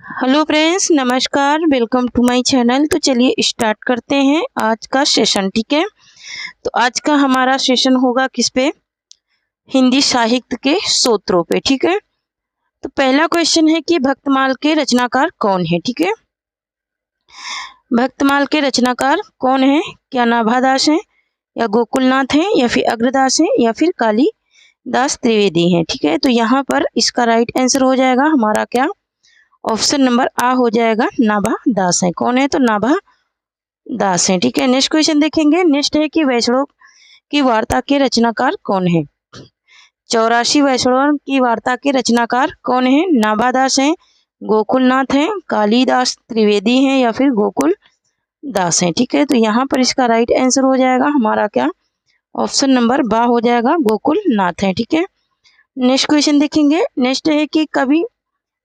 Hello friends, नमस्कार। Welcome to my channel. तो चलिए स्टार्ट करते हैं आज का सेशन। ठीक है, तो आज का हमारा सेशन होगा किस पे? हिंदी साहित्य के सूत्रों पे। ठीक है, तो पहला क्वेश्चन है कि भक्तमाल के रचनाकार कौन है? ठीक है, भक्तमाल के रचनाकार कौन है? क्या नाभादास हैं, या गोकुलनाथ हैं, या फिर अग्रदास हैं, या फिर कालिदास त्रिवेदी हैं? ठीक है, तो यहाँ पर इसका राइट आंसर हो जाएगा हमारा क्या? ऑप्शन नंबर आ हो जाएगा, नाभा दास है। कौन है? तो नाभा दास है। ठीक है, नेक्स्ट क्वेश्चन देखेंगे। नेक्स्ट है कि वैष्णव की वार्ता के रचनाकार कौन है? 84 वैष्णव की वार्ता के रचनाकार कौन है? नाभा दास है, गोकुलनाथ है, कालिदास त्रिवेदी है, या फिर गोकुल दास है? ठीक है, तो यहाँ पर इसका राइट आंसर हो जाएगा हमारा क्या? ऑप्शन नंबर बा हो जाएगा, गोकुल नाथ है। ठीक है, नेक्स्ट क्वेश्चन देखेंगे। नेक्स्ट है कि कवि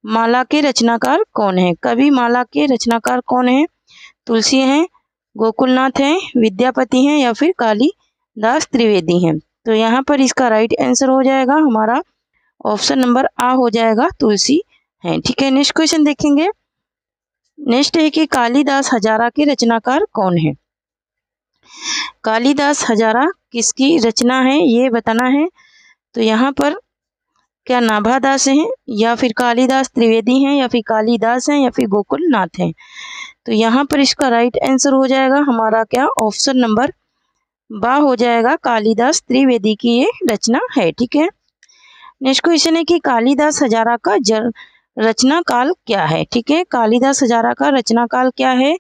माला के रचनाकार कौन है? कवि माला के रचनाकार कौन है? तुलसी हैं, गोकुलनाथ हैं, विद्यापति हैं, या फिर कालिदास त्रिवेदी हैं? तो यहाँ पर इसका राइट आंसर हो जाएगा हमारा ऑप्शन नंबर आ हो जाएगा, तुलसी हैं। ठीक है, नेक्स्ट क्वेश्चन देखेंगे। नेक्स्ट है कि कालिदास हजारा के रचनाकार कौन है? कालिदास हजारा किसकी रचना है ये बताना है। तो यहाँ पर क्या नाभादास हैं, या फिर कालिदास त्रिवेदी हैं, या फिर कालिदास हैं, या फिर गोकुलनाथ हैं? तो यहाँ पर इसका राइट आंसर हो जाएगा हमारा क्या? ऑप्शन नंबर बा हो जाएगा, कालिदास त्रिवेदी की ये रचना है। ठीक है, नेक्स्ट क्वेश्चन है कि कालिदास हजारा का रचना काल क्या है? ठीक है, कालिदास हजारा का रचना काल क्या है?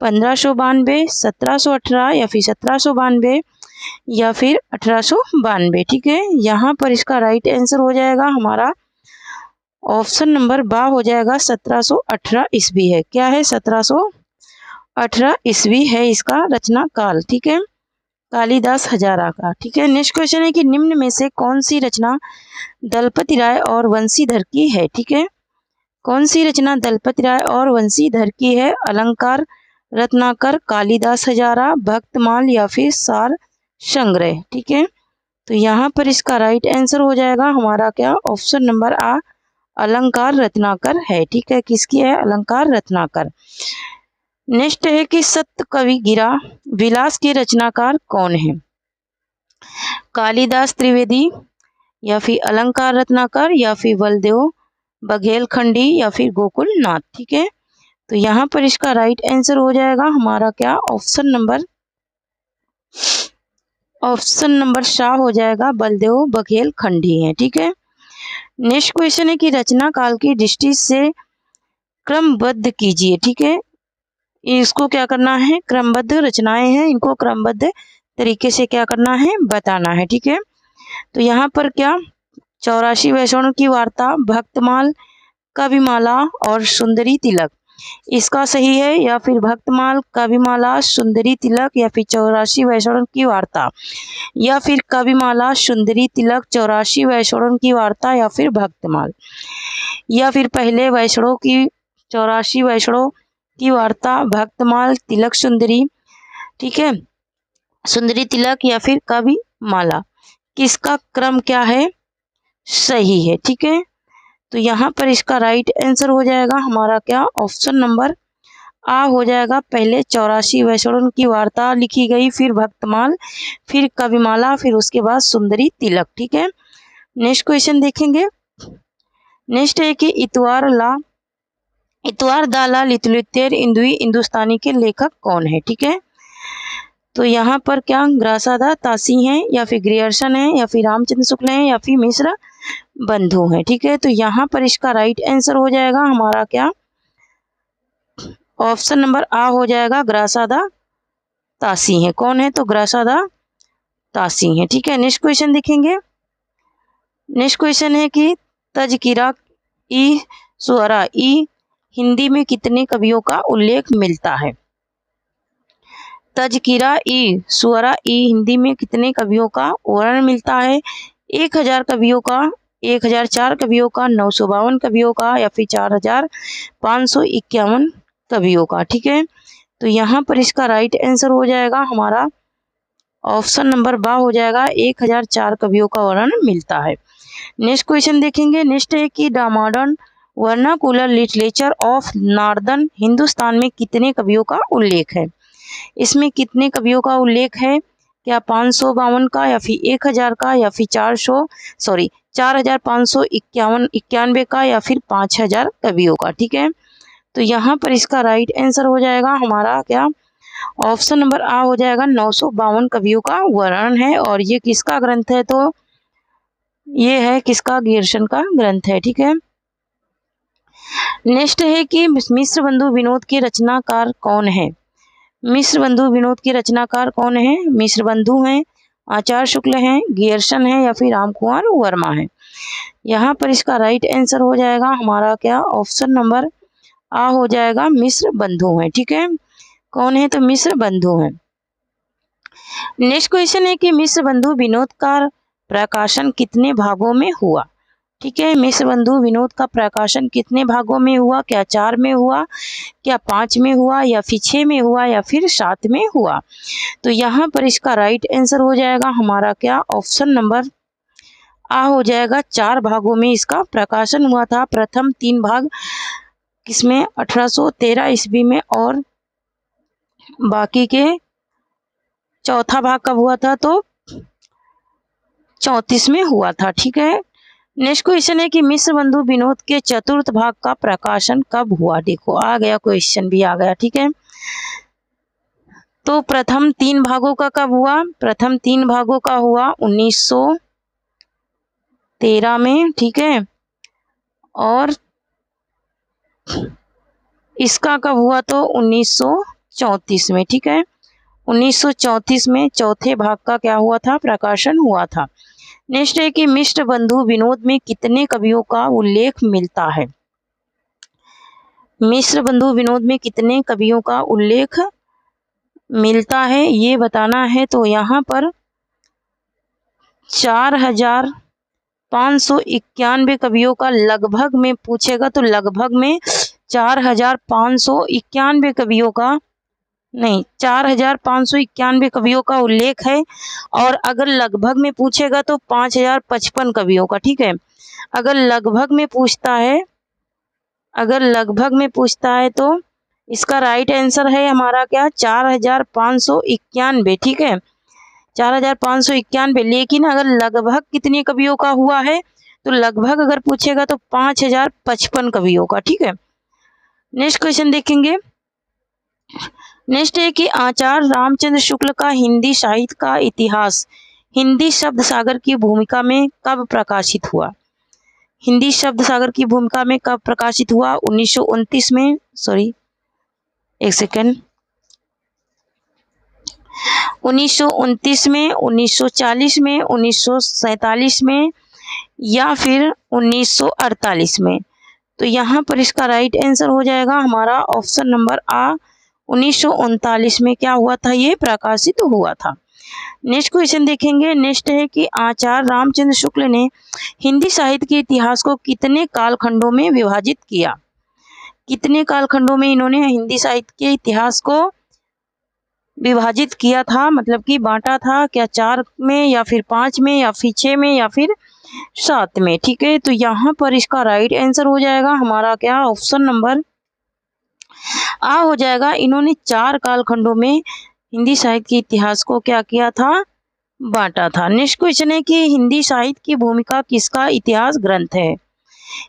1592, 1718, या फिर 1792, या फिर 1892? ठीक है, यहाँ पर इसका राइट आंसर हो जाएगा हमारा ऑप्शन नंबर बा हो जाएगा, 1718 ईस्वी है। क्या है? 1718 ईस्वी है इसका रचना काल। ठीक है, कालिदास हजारा का। ठीक है, नेक्स्ट क्वेश्चन है कि निम्न में से कौन सी रचना दलपति राय और वंशीधर की है? ठीक है, कौन सी रचना दलपति राय और वंशीधर की है? अलंकार, रत्नाकर, कालिदास हजारा, भक्तमाल, या फिर सार संग्रह? ठीक है, तो यहाँ पर इसका राइट आंसर हो जाएगा हमारा क्या? ऑप्शन नंबर आ, अलंकार रत्नाकर है। ठीक है, किसकी है? अलंकार रत्नाकर। नेक्स्ट है कि सत्य कवि गिरा विलास के रचनाकार कौन है? कालिदास त्रिवेदी, या फिर अलंकार रत्नाकर, या फिर बलदेव बघेलखंडी, या फिर गोकुलनाथ? ठीक है, तो यहाँ पर इसका राइट आंसर हो जाएगा हमारा क्या? ऑप्शन नंबर शाह हो जाएगा, बलदेव बघेलखंडी है। ठीक है, नेक्स्ट क्वेश्चन है कि रचना काल की दृष्टि से क्रमबद्ध कीजिए। ठीक है, इसको क्या करना है? क्रमबद्ध रचनाएं हैं, इनको क्रमबद्ध तरीके से क्या करना है? बताना है। ठीक है, तो यहाँ पर क्या 84 वैष्णव की वार्ता, भक्तमाल, कविमाला और सुंदरी तिलक, इसका सही है? या फिर भक्तमाल, कविमाला, सुंदरी तिलक, या फिर 84 वैष्णव की वार्ता, या फिर कविमाला, सुंदरी तिलक, 84 वैष्णव की वार्ता, या फिर भक्तमाल, या फिर पहले वैष्णव की 84 वैष्णव की वार्ता, भक्तमाल, तिलक सुंदरी? ठीक है, सुंदरी तिलक या फिर कविमाला, किसका क्रम क्या है? सही है। ठीक है, तो यहाँ पर इसका राइट आंसर हो जाएगा हमारा क्या? ऑप्शन नंबर आ हो जाएगा। पहले 84 वैष्णव की वार्ता लिखी गई, फिर भक्तमाल, फिर कविमाला, फिर उसके बाद सुंदरी तिलक। ठीक है, नेक्स्ट क्वेश्चन देखेंगे। नेक्स्ट है कि इतवार दाला लितुलितेर इंदुई हिंदुस्तानी के लेखक कौन है? ठीक है, तो यहाँ पर क्या ग्रासादा तासी हैं, या फिर ग्रियर्सन है, या फिर रामचंद्र शुक्ल हैं, या फिर मिश्र बंधु हैं? ठीक है, तो यहाँ पर इसका राइट आंसर हो जाएगा हमारा क्या? ऑप्शन नंबर आ हो जाएगा, ग्रासादा तासी है। कौन है? तो ग्रासादा तासी है। ठीक है, नेक्स्ट क्वेश्चन देखेंगे। नेक्स्ट क्वेश्चन है कि तजकिरा ई सुअरा ई हिंदी में कितने कवियों का उल्लेख मिलता है? तजकिरा ई सुअरा ई हिंदी में कितने कवियों का वर्णन मिलता है? 1000 कवियों का, 1004 कवियों का, 952 कवियों का, या फिर 4551 कवियों का? ठीक है, तो यहाँ पर इसका राइट आंसर हो जाएगा हमारा ऑप्शन नंबर बा हो जाएगा, 1004 कवियों का वर्णन मिलता है। नेक्स्ट क्वेश्चन देखेंगे। नेक्स्ट है कि the modern vernacular literature of northern Hindustan में कितने कवियों का उल्लेख है? इसमें कितने कवियों का उल्लेख है? क्या 552 का या फिर 1000 का या फिर 4591 का या फिर 5000 कवियों का? ठीक है, तो यहाँ पर इसका राइट आंसर हो जाएगा हमारा क्या, ऑप्शन नंबर आ हो जाएगा 952 कवियों का वर्णन है। और ये किसका ग्रंथ है? तो ये है किसका, गियर्सन का ग्रंथ है। ठीक है, नेक्स्ट है कि मिश्र बंधु विनोद के रचनाकार कौन है? मिश्र बंधु विनोद के रचनाकार कौन है? मिश्र बंधु हैं, आचार्य शुक्ल हैं, गियर्सन है या फिर रामकुमार वर्मा है? यहाँ पर इसका राइट आंसर हो जाएगा हमारा क्या, ऑप्शन नंबर आ हो जाएगा मिश्र बंधु हैं। ठीक है, कौन है? तो मिश्र बंधु हैं। नेक्स्ट क्वेश्चन है कि मिश्र बंधु विनोद का प्रकाशन कितने भागों में हुआ? ठीक है, मिश्र बंधु विनोद का प्रकाशन कितने भागों में हुआ? क्या 4 में हुआ, क्या 5 में हुआ, या फिर 6 में हुआ, या फिर 7 में हुआ? तो यहाँ पर इसका राइट आंसर हो जाएगा हमारा क्या, ऑप्शन नंबर आ हो जाएगा 4 भागों में इसका प्रकाशन हुआ था। प्रथम 3 भाग किसमें, 1813 ईस्वी में, और बाकी के चौथा भाग कब हुआ था? तो 34 में हुआ था। ठीक है, नेक्स्ट क्वेश्चन है कि मिश्र बंधु विनोद के चतुर्थ भाग का प्रकाशन कब हुआ? देखो आ गया, क्वेश्चन भी आ गया। ठीक है, तो प्रथम 3 भागों का कब हुआ? प्रथम 3 भागों का हुआ 1913 में। ठीक है, और इसका कब हुआ? तो 1934 में। ठीक है, 1934 में चौथे भाग का क्या हुआ था, प्रकाशन हुआ था। नेक्स्ट है कि मिश्र बंधु विनोद में कितने कवियों का उल्लेख मिलता है? मिश्र बंधु विनोद में कितने कवियों का उल्लेख मिलता है ये बताना है। तो यहाँ पर 4591 कवियों का लगभग में पूछेगा तो लगभग में 4591 कवियों का नहीं 4591 कवियों का उल्लेख है। और अगर लगभग में पूछेगा तो 5055 कवियों का। ठीक है, अगर लगभग में पूछता है तो इसका राइट आंसर है हमारा क्या, 4591। ठीक है, 4591। लेकिन अगर लगभग कितने कवियों का हुआ है तो लगभग अगर पूछेगा तो 5055 कवियों का। ठीक है, नेक्स्ट क्वेश्चन देखेंगे। नेक्स्ट है कि आचार्य रामचंद्र शुक्ल का हिंदी साहित्य का इतिहास हिंदी शब्द सागर की भूमिका में कब प्रकाशित हुआ? हिंदी शब्द सागर की भूमिका में कब प्रकाशित हुआ? 1929 में, सॉरी एक सेकेंड, 1929 में, 1940 में, 1947 में, या फिर 1948 में? तो यहाँ पर इसका राइट आंसर हो जाएगा हमारा ऑप्शन नंबर आ, 1939 में क्या हुआ था, ये प्रकाशित हुआ था। नेक्स्ट क्वेश्चन देखेंगे। नेक्स्ट है कि आचार्य रामचंद्र शुक्ल ने हिंदी साहित्य के इतिहास को कितने कालखंडों में विभाजित किया? कितने कालखंडों में इन्होंने हिंदी साहित्य के इतिहास को विभाजित किया था, मतलब कि बांटा था? क्या 4 में, या फिर 5 में, या फिर 6 में, या फिर 7 में? ठीक है, तो यहाँ पर इसका राइट आंसर हो जाएगा हमारा क्या, ऑप्शन नंबर आ हो जाएगा। इन्होंने 4 कालखंडों में हिंदी साहित्य के इतिहास को क्या किया था, बांटा था। नेक्स्ट क्वेश्चन है कि हिंदी साहित्य की भूमिका किसका इतिहास ग्रंथ है?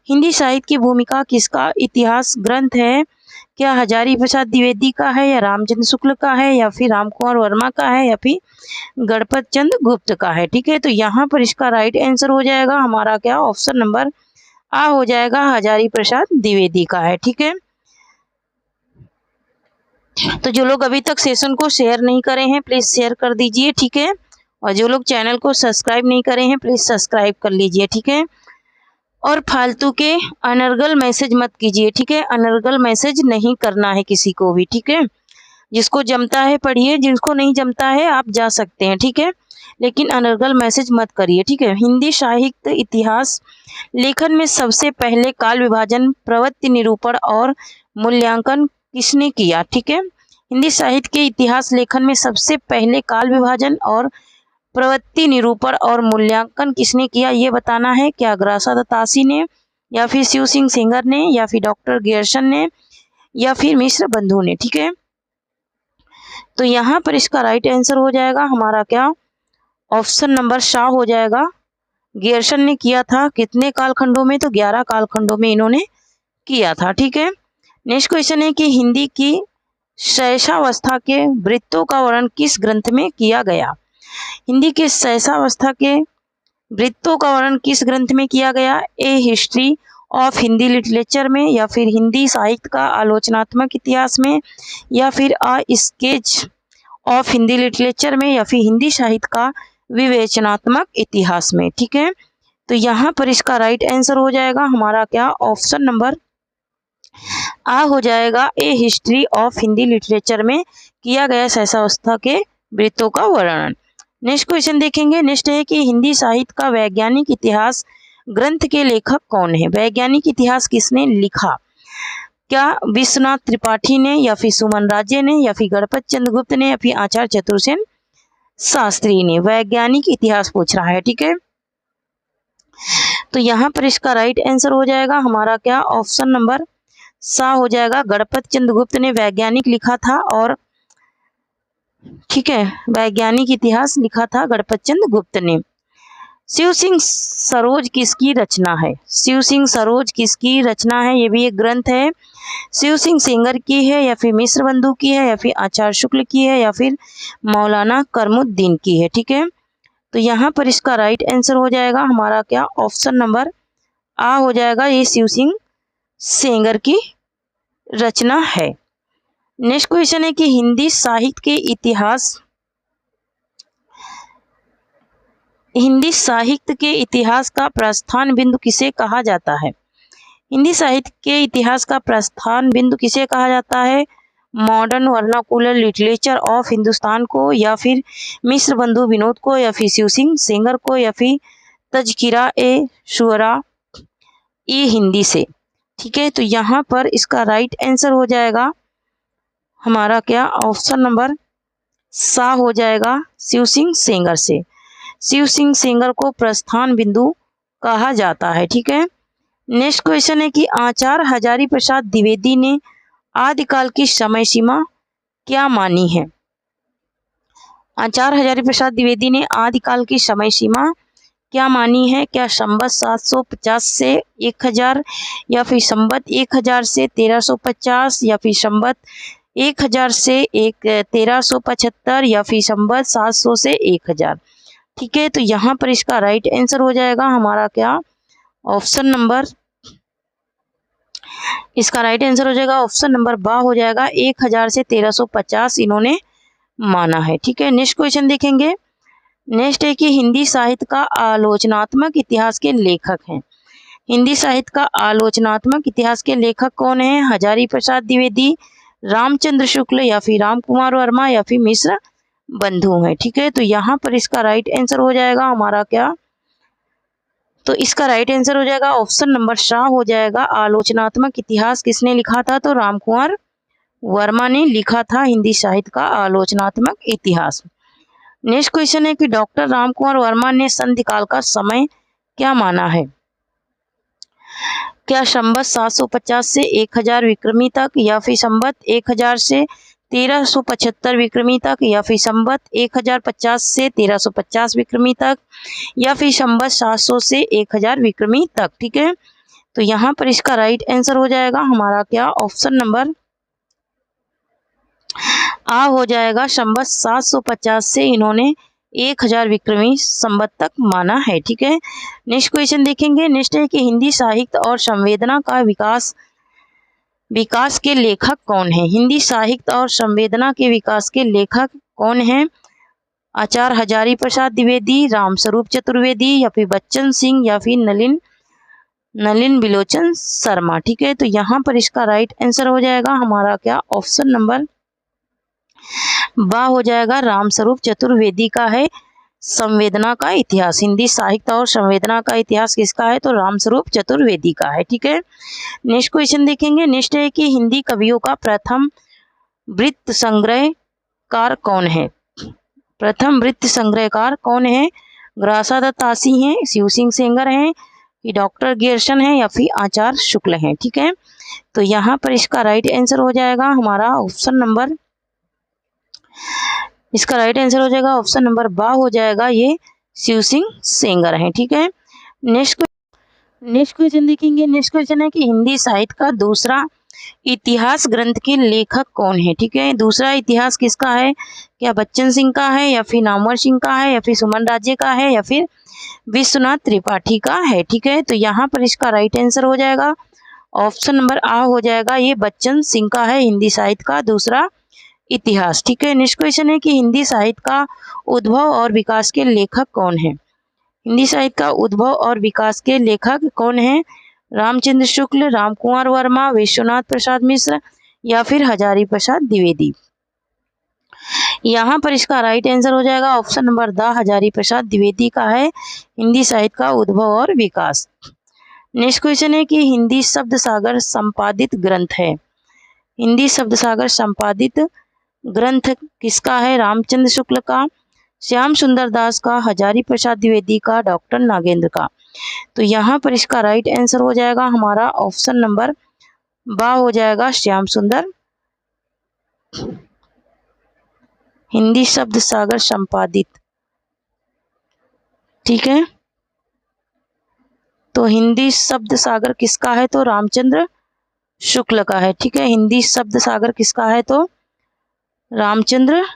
हिंदी साहित्य की भूमिका किसका इतिहास ग्रंथ है? क्या हजारी प्रसाद द्विवेदी का है, या रामचंद्र शुक्ल का है, या फिर रामकुमार वर्मा का है, या फिर गणपत चंद गुप्त का है? ठीक है, तो यहाँ पर इसका राइट आंसर हो जाएगा हमारा क्या, ऑप्शन नंबर आ हो जाएगा, हजारी प्रसाद द्विवेदी का है। ठीक है, तो जो लोग अभी तक सेशन को शेयर नहीं करे हैं प्लीज शेयर कर दीजिए। ठीक है, और जो लोग चैनल को सब्सक्राइब नहीं करे हैं प्लीज सब्सक्राइब कर लीजिए। ठीक है, और फालतू के अनर्गल मैसेज मत कीजिए। ठीक है, अनर्गल मैसेज नहीं करना है किसी को भी। ठीक है, जिसको जमता है पढ़िए, जिसको नहीं जमता है आप जा सकते हैं। ठीक है, लेकिन अनर्गल मैसेज मत करिए। ठीक है, हिंदी साहित्य इतिहास लेखन में सबसे पहले काल विभाजन, प्रवृत्ति निरूपण और मूल्यांकन किसने किया? ठीक है, हिंदी साहित्य के इतिहास लेखन में सबसे पहले काल विभाजन और प्रवृत्ति निरूपण और मूल्यांकन किसने किया ये बताना है। क्या ग्रासा दत्तासी ने, या फिर शिव सिंह सेंगर ने, या फिर डॉक्टर ग्यर्सन ने, या फिर मिश्र बंधु ने। ठीक है, तो यहाँ पर इसका राइट आंसर हो जाएगा हमारा क्या, ऑप्शन नंबर शाह हो जाएगा। ग्यर्सन ने किया था कितने कालखंडों में, तो 11 कालखंडों में इन्होंने किया था। ठीक है, नेक्स्ट क्वेश्चन है कि हिंदी की शैशवावस्था के वृत्तों का वर्णन किस ग्रंथ में किया गया। हिंदी के शैशवावस्था के वृत्तों का वर्णन किस ग्रंथ में किया गया। ए हिस्ट्री ऑफ हिंदी लिटरेचर में, या फिर हिंदी साहित्य का आलोचनात्मक इतिहास में, या फिर a sketch of Hindi literature में, या फिर हिंदी साहित्य का विवेचनात्मक इतिहास में। ठीक है, तो यहाँ पर इसका राइट आंसर हो जाएगा हमारा क्या, ऑप्शन नंबर आ हो जाएगा। ए हिस्ट्री ऑफ हिंदी लिटरेचर में किया गया शैशवावस्था के वृत्तों का वर्णन। नेक्स्ट क्वेश्चन देखेंगे। नेक्स्ट है कि हिंदी साहित्य का वैज्ञानिक इतिहास ग्रंथ के लेखक कौन है। वैज्ञानिक इतिहास किसने लिखा। क्या विश्वनाथ त्रिपाठी ने, या फिर सुमन राज्य ने, या फिर गणपत चंद्र गुप्त ने, या फिर आचार्य चतुर्सेन शास्त्री ने। वैज्ञानिक इतिहास पूछ रहा है। ठीक है, तो यहाँ पर इसका राइट आंसर हो जाएगा हमारा क्या, ऑप्शन नंबर सा हो जाएगा। गणपत चंद्र गुप्त ने वैज्ञानिक लिखा था, और ठीक है, वैज्ञानिक इतिहास लिखा था गणपत चंद्र गुप्त ने। शिव सिंह सरोज किसकी रचना है। शिव सिंह सरोज किसकी रचना है, ये भी एक ग्रंथ है। शिव सिंह सेंगर की है, या फिर मिश्र बंधु की है, या फिर आचार्य शुक्ल की है, या फिर मौलाना करमुद्दीन की है। ठीक है, तो यहाँ पर इसका राइट आंसर हो जाएगा हमारा क्या, ऑप्शन नंबर आ हो जाएगा। ये शिव सिंह सेंगर की रचना है। नेक्स्ट क्वेश्चन है कि हिंदी साहित्य के इतिहास का प्रस्थान बिंदु किसे कहा जाता है। हिंदी साहित्य के इतिहास का प्रस्थान बिंदु किसे कहा जाता है। Modern vernacular literature of Hindustan को, या फिर मिश्र बंधु विनोद को, या फिर शिव सिंह सेंगर को, या फिर तज़किरा ए शुअरा ई हिंदी से। ठीक है, तो यहाँ पर इसका राइट आंसर हो जाएगा हमारा क्या, ऑप्शन नंबर सा हो जाएगा, शिव सिंह सेंगर से। शिव सिंह सेंगर को प्रस्थान बिंदु कहा जाता है। ठीक है, नेक्स्ट क्वेश्चन है कि आचार्य हजारी प्रसाद द्विवेदी ने आदिकाल की समय सीमा क्या मानी है। आचार्य हजारी प्रसाद द्विवेदी ने आदिकाल की समय सीमा क्या मानी है। क्या संवत 750 से 1000, या फिर संवत 1000 से 1350, या फिर संवत 1000 से 1375, या फिर संवत 700 से 1000। ठीक है, तो यहाँ पर इसका राइट आंसर हो जाएगा हमारा क्या, ऑप्शन नंबर, इसका राइट आंसर हो जाएगा ऑप्शन नंबर बा हो जाएगा। 1000 से 1350 इन्होंने माना है। ठीक है, नेक्स्ट क्वेश्चन देखेंगे। नेक्स्ट है कि हिंदी साहित्य का आलोचनात्मक इतिहास के लेखक हैं। हिंदी साहित्य का आलोचनात्मक इतिहास के लेखक कौन है। हजारी प्रसाद द्विवेदी, रामचंद्र शुक्ल, या फिर राम कुमार वर्मा, या फिर मिश्र बंधु हैं। ठीक है, तो यहाँ पर इसका राइट आंसर हो जाएगा हमारा क्या, तो इसका राइट आंसर हो जाएगा ऑप्शन नंबर शाह हो जाएगा। आलोचनात्मक इतिहास किसने लिखा था, तो राम कुमार वर्मा ने लिखा था हिंदी साहित्य का आलोचनात्मक इतिहास। नेक्स्ट क्वेश्चन है कि डॉक्टर राम कुमार वर्मा ने संधि काल का समय क्या माना है। क्या संवत 750 से 1000 विक्रमी तक, या फिर संवत 1000 से 1375 विक्रमी तक, या फिर संवत 1050 से 1350 विक्रमी तक, या फिर संवत 700 से 1000 विक्रमी तक। ठीक है, तो यहाँ पर इसका राइट आंसर हो जाएगा हमारा क्या, ऑप्शन नंबर आ हो जाएगा। संवत 750 से इन्होंने 1000 विक्रमी संवत तक माना है। ठीक है, नेक्स्ट क्वेश्चन देखेंगे। नेक्स्ट है कि हिंदी साहित्य और संवेदना का विकास के लेखक कौन है। हिंदी साहित्य और संवेदना के विकास के लेखक कौन है। आचार्य हजारी प्रसाद द्विवेदी, रामस्वरूप चतुर्वेदी, या फिर बच्चन सिंह, या फिर नलिन बिलोचन शर्मा। ठीक है, तो यहाँ पर इसका राइट आंसर हो जाएगा हमारा क्या, ऑप्शन नंबर बा हो जाएगा। रामस्वरूप चतुर्वेदी का है संवेदना का इतिहास। हिंदी साहित्य और संवेदना का इतिहास किसका है, तो रामस्वरूप चतुर्वेदी का है। ठीक है, नेक्स्ट क्वेश्चन देखेंगे। नेक्स्ट है कि हिंदी कवियों का प्रथम वृत्त संग्रहकार कौन है। प्रथम वृत्त संग्रहकार कौन है। ग्रासा दत्त तासी हैं, शिव सिंह सेंगर हैं, कि डॉक्टर गियर्सन है या फिर आचार्य शुक्ल हैं। ठीक है, तो यहाँ पर इसका राइट आंसर हो जाएगा हमारा ऑप्शन नंबर, इसका राइट आंसर हो जाएगा ऑप्शन नंबर बा हो जाएगा, ये शिव सिंह सेंगर हैं। ठीक है, नेक्स्ट क्वेश्चन देखेंगे। नेक्स्ट क्वेश्चन है कि हिंदी साहित्य का दूसरा इतिहास ग्रंथ के लेखक कौन है। ठीक है, दूसरा इतिहास किसका है, क्या बच्चन सिंह का है या फिर नामवर सिंह का है या फिर सुमन राज्य का है या फिर विश्वनाथ त्रिपाठी का है। ठीक है, तो यहाँ पर इसका राइट आंसर हो जाएगा ऑप्शन नंबर आ हो जाएगा, ये बच्चन सिंह का है हिंदी साहित्य का दूसरा इतिहास। ठीक है, नेक्स्ट क्वेश्चन है कि हिंदी साहित्य का उद्भव और विकास के लेखक कौन है। हिंदी साहित्य का उद्भव और विकास के लेखक कौन है, रामचंद्र शुक्ल, रामकुमार वर्मा, विश्वनाथ प्रसाद मिश्र या फिर हजारी प्रसाद द्विवेदी। यहाँ पर इसका राइट आंसर हो जाएगा option number the, Hazari Prasad Dwivedi का है हिंदी साहित्य का उद्भव और विकास। नेक्स्ट क्वेश्चन है कि हिंदी शब्द सागर संपादित ग्रंथ है। हिंदी शब्द सागर संपादित ग्रंथ किसका है, रामचंद्र शुक्ल का, श्याम सुंदर दास का, हजारी प्रसाद द्विवेदी का, डॉक्टर नागेंद्र का। तो यहाँ पर इसका राइट आंसर हो जाएगा हमारा ऑप्शन नंबर बा हो जाएगा, श्याम सुंदर। हिंदी शब्द सागर संपादित, ठीक है, तो हिंदी शब्द सागर किसका है, तो रामचंद्र शुक्ल का है। ठीक है, हिंदी शब्द सागर किसका है, तो रामचंद्र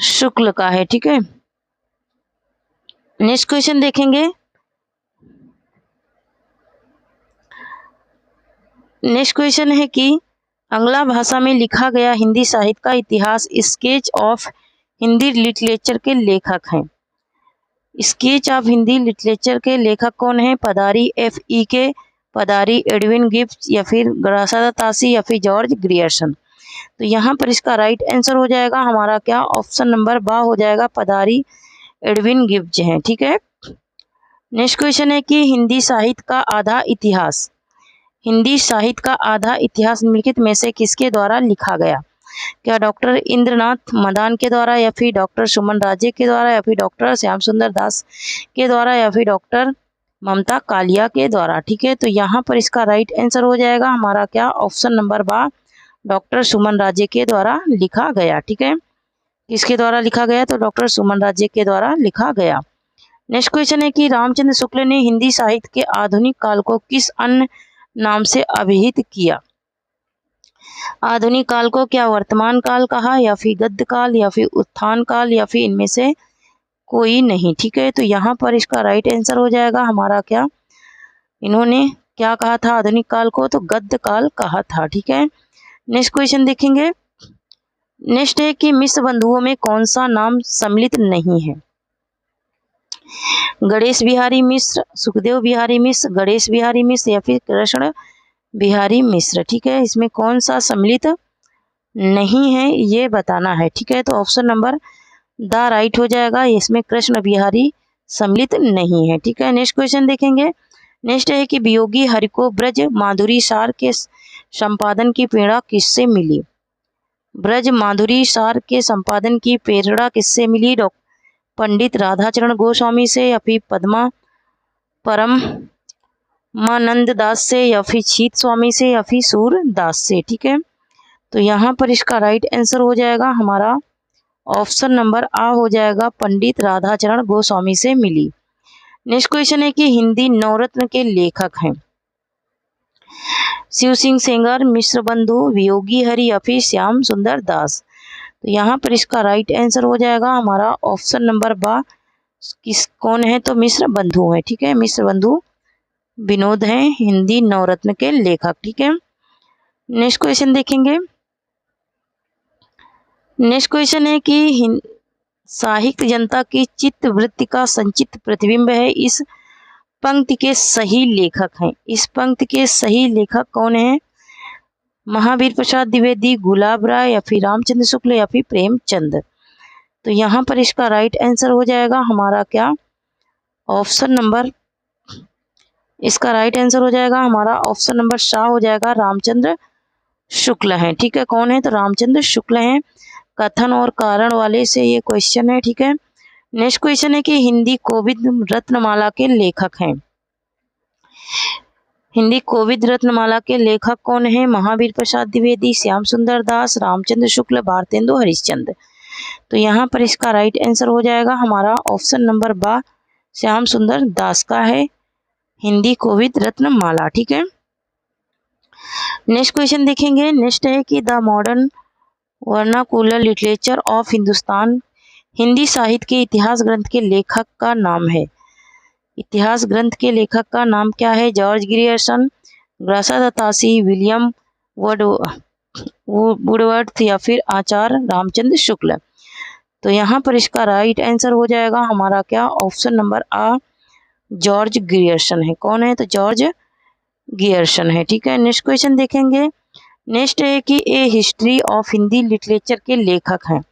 शुक्ल का है। ठीक है, नेक्स्ट क्वेश्चन देखेंगे। नेक्स्ट क्वेश्चन है कि आंग्ला भाषा में लिखा गया हिंदी साहित्य का इतिहास स्केच ऑफ हिंदी लिटरेचर के लेखक हैं। स्केच ऑफ हिंदी लिटरेचर के लेखक कौन है, पदारी F.E. के, पदारी एडविन गिब्स या फिर ग्रासादा तासी या फिर जॉर्ज ग्रियर्सन। तो यहाँ पर इसका राइट आंसर हो जाएगा हमारा क्या, ऑप्शन नंबर बा हो जाएगा, पदारी एडविन गिब्स हैं। ठीक है, नेक्स्ट क्वेश्चन है कि हिंदी साहित्य का आधा इतिहास, हिंदी साहित्य का आधा इतिहास निम्नलिखित में से किसके द्वारा लिखा गया, क्या डॉक्टर इंद्रनाथ मदान के द्वारा या फिर डॉक्टर सुमन राज्य के द्वारा या फिर डॉक्टर श्याम सुंदर दास के द्वारा या फिर डॉक्टर ममता कालिया के द्वारा। ठीक है, तो यहाँ पर इसका राइट आंसर हो जाएगा हमारा क्या, ऑप्शन नंबर बा, डॉक्टर सुमन राज्य के द्वारा लिखा गया। ठीक है, किसके द्वारा लिखा गया, तो डॉक्टर सुमन राज्य के द्वारा लिखा गया। नेक्स्ट क्वेश्चन है कि रामचंद्र शुक्ल ने हिंदी साहित्य के आधुनिक काल को किस अन्य नाम से अभिहित किया। आधुनिक काल को क्या वर्तमान काल कहा या फिर गद्य काल या फिर उत्थान काल या फिर इनमें से कोई नहीं। ठीक है, तो यहाँ पर इसका राइट आंसर हो जाएगा हमारा क्या, इन्होंने क्या कहा था आधुनिक काल को, तो गद्य काल कहा था। ठीक है, नेक्स्ट क्वेश्चन देखेंगे। नेक्स्ट है कि मिश्र बंधुओं में कौन सा नाम सम्मिलित नहीं है, गणेश बिहारी मिश्र, सुखदेव बिहारी मिश्र, गणेश बिहारी मिश्र या फिर कृष्ण बिहारी मिश्र। ठीक है, इसमें कौन सा सम्मिलित नहीं है ये बताना है। ठीक है, तो ऑप्शन नंबर द राइट हो जाएगा, इसमें कृष्ण बिहारी सम्मिलित नहीं है। ठीक है, नेक्स्ट क्वेश्चन देखेंगे। नेक्स्ट है कि वियोगी हरि को ब्रज माधुरी सार के संपादन की प्रेरणा किससे मिली, ब्रज माधुरी सार के संपादन की प्रेरणा किससे मिली, पंडित राधाचरण गोस्वामी से या फिर पद्मा परमानंद दास से या फिर छीत स्वामी से या फिर सूर दास से। ठीक है, तो यहाँ पर इसका राइट आंसर हो जाएगा हमारा ऑप्शन नंबर आ हो जाएगा, पंडित राधाचरण गोस्वामी से मिली। नेक्स्ट क्वेश्चन है कि हिंदी नवरत्न के लेखक हैं, शिव सिंह सेंगर, मिश्र बंधु, वियोगी हरि या फिर श्याम सुंदर दास। तो यहाँ पर इसका राइट आंसर हो जाएगा हमारा ऑप्शन नंबर बा, किस कौन है, तो मिश्र बंधु है। ठीक है, मिश्र बंधु विनोद हैं हिंदी नवरत्न के लेखक। ठीक है, नेक्स्ट क्वेश्चन देखेंगे। नेक्स्ट क्वेश्चन है कि साहित्य जनता की चित्त वृत्ति का संचित प्रतिबिंब है, इस पंक्ति के सही लेखक हैं, इस पंक्ति के सही लेखक कौन है, महावीर प्रसाद द्विवेदी, गुलाब राय या फिर रामचंद्र शुक्ल या फिर प्रेमचंद। तो यहाँ पर इसका राइट आंसर हो जाएगा हमारा क्या, ऑप्शन नंबर, इसका राइट आंसर हो जाएगा हमारा ऑप्शन नंबर शाह हो जाएगा, रामचंद्र शुक्ल हैं। ठीक है, कौन है, तो रामचंद्र शुक्ल हैं। कथन और कारण वाले से ये क्वेश्चन है। ठीक है, नेक्स्ट क्वेश्चन है कि हिंदी कोविद रत्नमाला के लेखक हैं। हिंदी कोविद रत्नमाला के लेखक कौन है? महावीर प्रसाद द्विवेदी, श्याम सुंदर दास, रामचंद्र शुक्ल, भारतेंदु हरिश्चंद्र। तो यहाँ पर इसका राइट आंसर हो जाएगा हमारा ऑप्शन नंबर बा, श्याम सुंदर दास का है हिंदी कोविद रत्नमाला। ठीक है, नेक्स्ट क्वेश्चन देखेंगे। नेक्स्ट है कि the modern vernacular literature of Hindustan, Hindi साहित्य के इतिहास ग्रंथ के लेखक का नाम है। इतिहास ग्रंथ के लेखक का नाम क्या है? जॉर्ज ग्रियर्सन, ग्रासा तासी, विलियम वुडवर्थ या फिर आचार्य रामचंद्र शुक्ल। तो यहाँ पर इसका राइट आंसर हो जाएगा हमारा क्या? ऑप्शन नंबर आ, जॉर्ज ग्रियर्सन है। कौन है? तो जॉर्ज ग्रियर्सन है। ठीक है, नेक्स्ट क्वेश्चन देखेंगे। नेक्स्ट है कि ए हिस्ट्री ऑफ हिंदी लिटरेचर के लेखक हैं।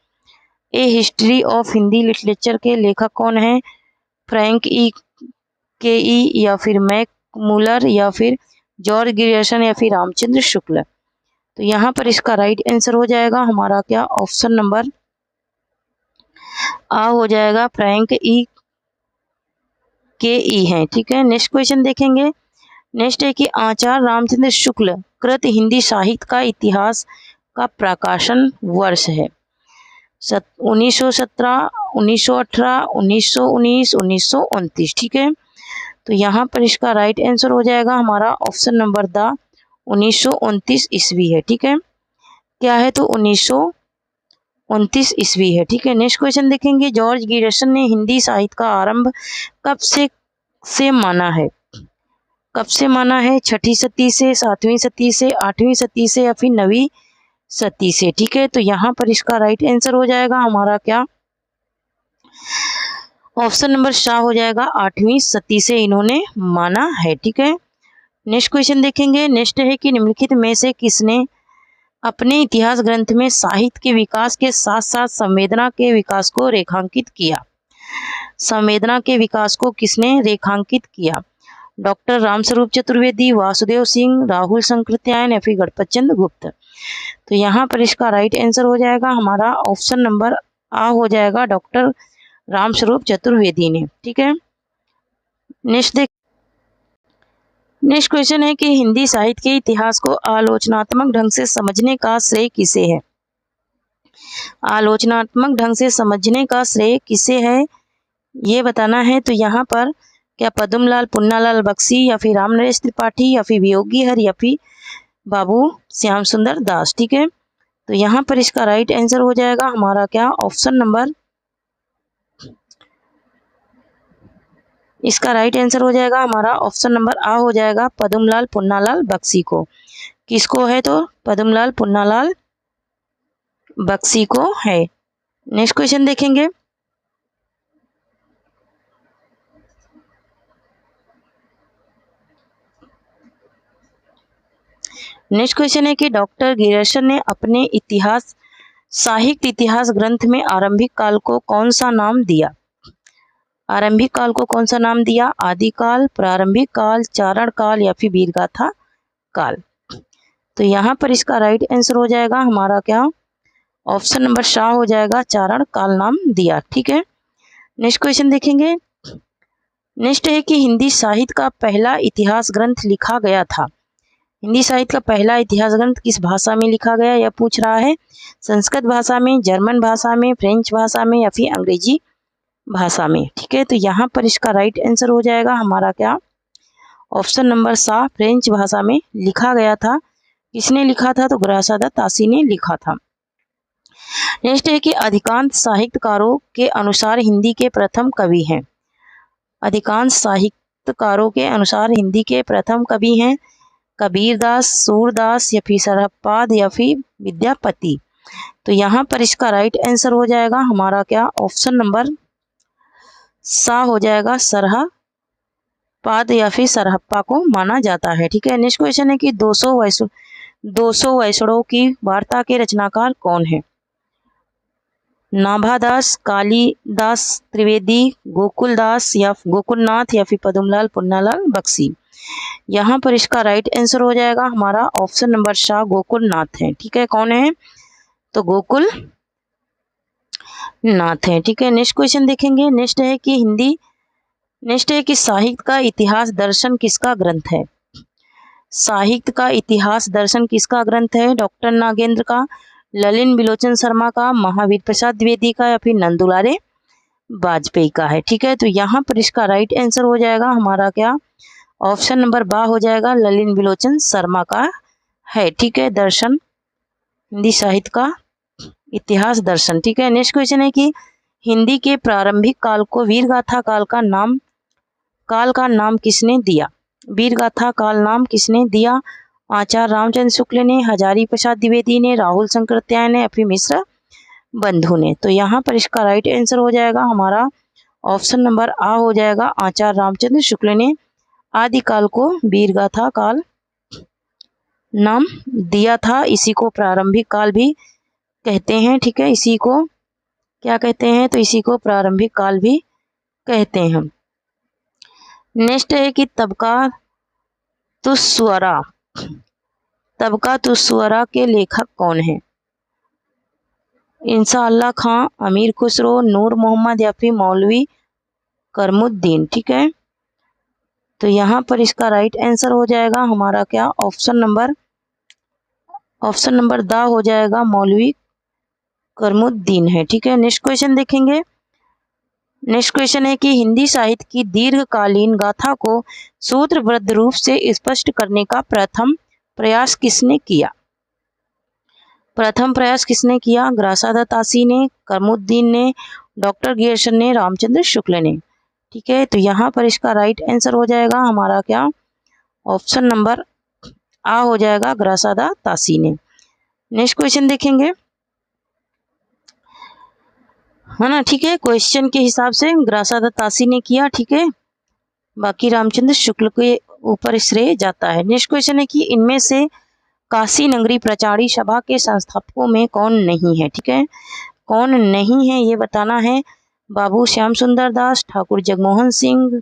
ए हिस्ट्री ऑफ हिंदी लिटरेचर के लेखक कौन है? फ्रैंक ई के ई या फिर मैक मुलर या फिर जॉर्ज ग्रियर्सन या फिर रामचंद्र शुक्ल। तो यहाँ पर इसका राइट आंसर हो जाएगा हमारा क्या? ऑप्शन नंबर आ हो जाएगा, फ्रैंक ई के ई है। ठीक है, नेक्स्ट क्वेश्चन देखेंगे। नेक्स्ट है कि आचार्य रामचंद्र शुक्ल कृत हिंदी साहित्य का इतिहास का प्रकाशन वर्ष है। 1917, 1918, 1919, 1929। ठीक है, तो यहाँ पर इसका राइट आंसर हो जाएगा हमारा ऑप्शन नंबर द 1929 ईस्वी है। ठीक है, क्या है? तो 1929 ईस्वी है। ठीक है, नेक्स्ट क्वेश्चन देखेंगे। जॉर्ज ग्रियर्सन ने हिंदी साहित्य का आरंभ कब से माना है? कब से माना है? छठी सदी से, सातवीं सदी से, आठवीं सदी से या फिर नवीं सदी से। ठीक है, तो यहाँ पर इसका राइट आंसर हो जाएगा हमारा क्या? ऑप्शन नंबर शाह हो जाएगा, आठवीं सदी से इन्होंने माना है। ठीक है, नेक्स्ट क्वेश्चन देखेंगे। नेक्स्ट है कि निम्नलिखित में से किसने अपने इतिहास ग्रंथ में साहित्य के विकास के साथ साथ संवेदना के विकास को रेखांकित किया? संवेदना के विकास को किसने रेखांकित किया? डॉक्टर रामस्वरूप चतुर्वेदी, वासुदेव सिंह, राहुल शंकरत्यायन या फिर गणपत चंद्र गुप्त। तो यहाँ पर इसका राइट आंसर हो जाएगा हमारा ऑप्शन नंबर आ हो जाएगा, डॉक्टर रामस्वरूप चतुर्वेदी ने। ठीक है, नेक्स्ट क्वेश्चन है कि हिंदी साहित्य के इतिहास को आलोचनात्मक ढंग से समझने का श्रेय किसे है? आलोचनात्मक ढंग से समझने का श्रेय किसे है ये बताना है। तो यहाँ पर क्या पद्मलाल पुन्नालाल बख्शी या फिर रामनरेश त्रिपाठी या फिर वियोगी हर या फिर बाबू श्याम सुंदर दास। ठीक है, तो यहाँ पर इसका राइट आंसर हो जाएगा हमारा क्या? ऑप्शन नंबर, इसका राइट आंसर हो जाएगा हमारा ऑप्शन नंबर आ हो जाएगा, पद्मलाल पुन्नालाल बख्शी को। किसको है? तो पद्मलाल पुन्नालाल बख्शी को है। नेक्स्ट क्वेश्चन देखेंगे। नेक्स्ट क्वेश्चन है कि डॉक्टर ग्रियर्सन ने अपने इतिहास साहित्य इतिहास ग्रंथ में आरंभिक काल को कौन सा नाम दिया? आरंभिक काल को कौन सा नाम दिया? आदिकाल, प्रारंभिक काल, चारण काल या फिर वीरगाथा काल। तो यहाँ पर इसका राइट आंसर हो जाएगा हमारा क्या? ऑप्शन नंबर शाह हो जाएगा, चारण काल नाम दिया। ठीक है, नेक्स्ट क्वेश्चन देखेंगे। नेक्स्ट है कि हिंदी साहित्य का पहला इतिहास ग्रंथ लिखा गया था। हिंदी साहित्य का पहला इतिहास ग्रंथ किस भाषा में लिखा गया? यह पूछ रहा है। संस्कृत भाषा में, जर्मन भाषा में, फ्रेंच भाषा में या फिर अंग्रेजी भाषा में। ठीक है, तो यहाँ पर इसका राइट आंसर हो जाएगा हमारा क्या? ऑप्शन नंबर सा, फ्रेंच भाषा में लिखा गया था। किसने लिखा था? तो ग्रासा तासी ने लिखा था। नेक्स्ट है कि अधिकांश साहित्यकारों के अनुसार हिंदी के प्रथम कवि हैं। अधिकांश साहित्यकारों के अनुसार हिंदी के प्रथम कवि हैं कबीरदास, सूरदास या फिर सरहपाद या फिर विद्यापति। तो यहाँ पर इसका राइट आंसर हो जाएगा हमारा क्या? ऑप्शन नंबर सा हो जाएगा, सरहपाद या फिर सरहप्पा को माना जाता है। ठीक है, नेक्स्ट क्वेश्चन है कि 200 वैष्णवों की वार्ता के रचनाकार कौन है? नाभादास, कालिदास त्रिवेदी, गोकुलदास या गोकुलनाथ या फिर पद्मलाल पुन्नालाल बख्शी। यहाँ पर इसका राइट आंसर हो जाएगा हमारा ऑप्शन नंबर शाह, गोकुलनाथ है। ठीक है, कौन है? तो नाथ हैं। ठीक है, नेक्स्ट क्वेश्चन देखेंगे। नेक्स्ट है कि साहित्य का इतिहास दर्शन किसका ग्रंथ है? साहित्य का इतिहास दर्शन किसका ग्रंथ है? डॉक्टर नागेंद्र का, ललिन बिलोचन शर्मा का, महावीर प्रसाद द्विवेदी का, या फिर नंदुलारे वाजपेयी का है। ठीक है, तो यहाँ पर इसका राइट आंसर हो जाएगा हमारा क्या? ऑप्शन नंबर बा हो जाएगा, ललिन बिलोचन शर्मा का है। ठीक है, दर्शन हिंदी साहित्य का इतिहास दर्शन। ठीक है, नेक्स्ट क्वेश्चन है कि हिंदी के प्रारंभिक काल को वीरगाथा काल का नाम किसने दिया? वीरगाथा काल नाम किसने दिया? आचार्य रामचंद्र शुक्ल ने, हजारी प्रसाद द्विवेदी ने, राहुल शंकराचार्य ने, या फिर मिश्र बंधु ने? तो यहाँ पर इसका राइट आंसर हो जाएगा हमारा ऑप्शन नंबर आ हो जाएगा, आचार्य रामचंद्र शुक्ल ने आदिकाल को वीरगाथा काल नाम दिया था। इसी को प्रारंभिक काल भी कहते हैं। ठीक है, इसी को क्या कहते हैं? तो इसी को प्रारंभिक काल भी कहते हैं। नेक्स्ट है कि तबका तुस्वरा के लेखक कौन है? इंशाअल्लाह खां, अमीर खुसरो, नूर मोहम्मद, या फिर मौलवी करमुद्दीन। ठीक है, तो यहाँ पर इसका राइट आंसर हो जाएगा हमारा क्या? ऑप्शन नंबर दा हो जाएगा, मौलवी करमुद्दीन है। ठीक है, नेक्स्ट क्वेश्चन देखेंगे। नेक्स्ट क्वेश्चन है कि हिंदी साहित्य की दीर्घकालीन गाथा को सूत्रबद्ध रूप से स्पष्ट करने का प्रथम प्रयास किसने किया? ग्रासादा तासी ने, करमुद्दीन ने, डॉक्टर गियर्सन ने, रामचंद्र शुक्ल ने? ठीक है, तो यहाँ पर इसका राइट आंसर हो जाएगा हमारा क्या? ऑप्शन नंबर आ हो जाएगा, ग्रासादा तासी ने। नेक्स्ट क्वेश्चन देखेंगे, है ना? ठीक है, क्वेश्चन के हिसाब से ग्रासादा तासी ने किया। ठीक है, बाकी रामचंद्र शुक्ल के ऊपर श्रेय जाता है। नेक्स्ट क्वेश्चन है कि इनमें से काशी नगरी प्रचारी सभा के संस्थापकों में कौन नहीं है? ठीक है, कौन नहीं है ये बताना है। बाबू श्याम सुंदर दास, ठाकुर जगमोहन सिंह,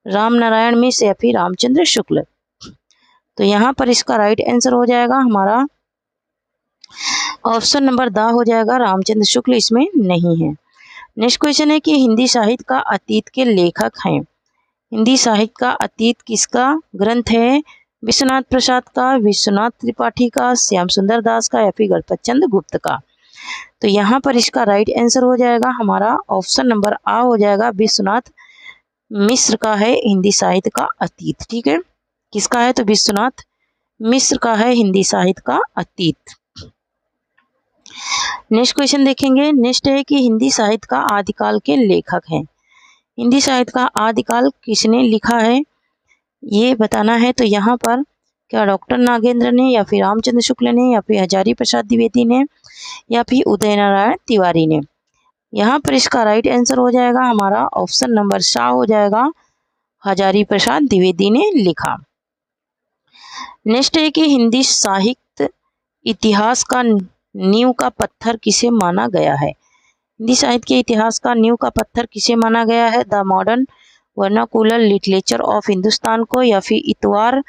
राम नारायण मिश्र, या फिर रामचंद्र शुक्ल? तो यहाँ पर इसका राइट आंसर हो जाएगा हमारा ऑप्शन नंबर दा हो जाएगा, रामचंद्र शुक्ल इसमें नहीं है। नेक्स्ट क्वेश्चन है कि हिंदी साहित्य का अतीत के लेखक हैं। हिंदी साहित्य का अतीत किसका ग्रंथ है? विश्वनाथ प्रसाद का, विश्वनाथ त्रिपाठी का, श्याम सुंदर दास का, या फिर गणपत चंद्र गुप्त का? तो यहाँ पर इसका राइट आंसर हो जाएगा हमारा ऑप्शन नंबर आ हो जाएगा, विश्वनाथ मिश्र का है हिंदी साहित्य का अतीत। ठीक है, किसका है? तो विश्वनाथ मिश्र का है हिंदी साहित्य का अतीत। नेक्स्ट क्वेश्चन देखेंगे। नेक्स्ट है कि हिंदी साहित्य का आदिकाल के लेखक हैं। हिंदी साहित्य का आदिकाल किसने लिखा है ये बताना है। तो यहाँ पर क्या डॉक्टर नागेंद्र ने, या फिर रामचंद्र शुक्ल ने, या फिर हजारी प्रसाद द्विवेदी ने, या फिर उदय नारायण तिवारी ने? यहाँ पर इसका राइट आंसर हो जाएगा हमारा ऑप्शन नंबर सा हो जाएगा, हजारी प्रसाद द्विवेदी ने लिखा। नेक्स्ट है कि हिंदी साहित्य इतिहास का नींव का पत्थर किसे माना गया है? हिंदी साहित्य के इतिहास का नींव का पत्थर किसे माना गया है? The modern vernacular literature of Hindustan को, या फिर इतवार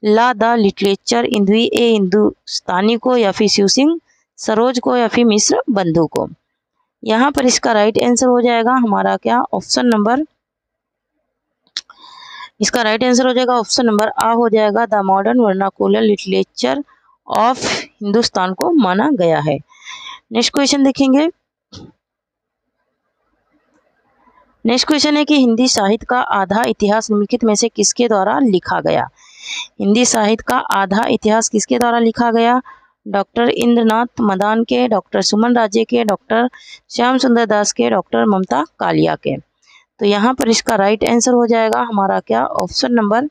ला द लिटरेचर हिंदुस्तानी को, या फिर शिव सिंह सरोज को, या फिर मिश्र बंधु को? यहाँ पर इसका राइट आंसर हो जाएगा हमारा क्या? इसका राइट आंसर हो जाएगा ऑप्शन नंबर आ हो जाएगा, the modern vernacular literature of Hindustan को माना गया है। नेक्स्ट क्वेश्चन देखेंगे। नेक्स्ट क्वेश्चन है कि हिंदी साहित्य का आधा इतिहास निम्नलिखित में से किसके द्वारा लिखा गया? हिंदी साहित्य का आधा इतिहास किसके द्वारा लिखा गया? डॉक्टर इंद्रनाथ मदान के, डॉक्टर सुमन राजे के, डॉक्टर श्याम सुंदर दास के, डॉक्टर ममता कालिया के? तो यहाँ पर इसका राइट आंसर हो जाएगा हमारा क्या? ऑप्शन नंबर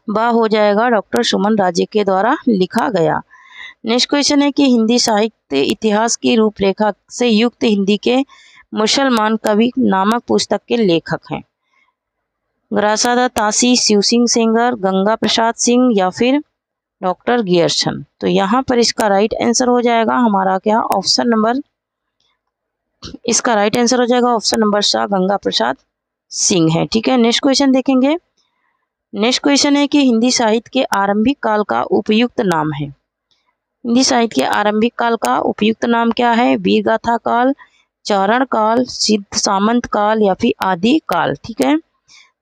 बा हो जाएगा, डॉक्टर सुमन राजे के द्वारा लिखा गया। नेक्स्ट क्वेश्चन है कि हिंदी साहित्य इतिहास की रूपरेखा से युक्त हिंदी के मुसलमान कवि नामक पुस्तक के लेखक हैं। ग्रासादा तासी, शिव सिंह सेंगर, गंगा प्रसाद सिंह, या फिर डॉक्टर गियर्सन? तो यहाँ पर इसका राइट आंसर हो जाएगा हमारा क्या? इसका राइट आंसर हो जाएगा ऑप्शन नंबर सा, गंगा प्रसाद सिंह है। ठीक है, नेक्स्ट क्वेश्चन देखेंगे। नेक्स्ट क्वेश्चन है कि हिंदी साहित्य के आरंभिक काल का उपयुक्त नाम है। हिंदी साहित्य के आरंभिक काल का उपयुक्त नाम क्या है? वीरगाथा काल, चारण काल, सिद्ध सामंत काल या फिर आदि काल। ठीक है,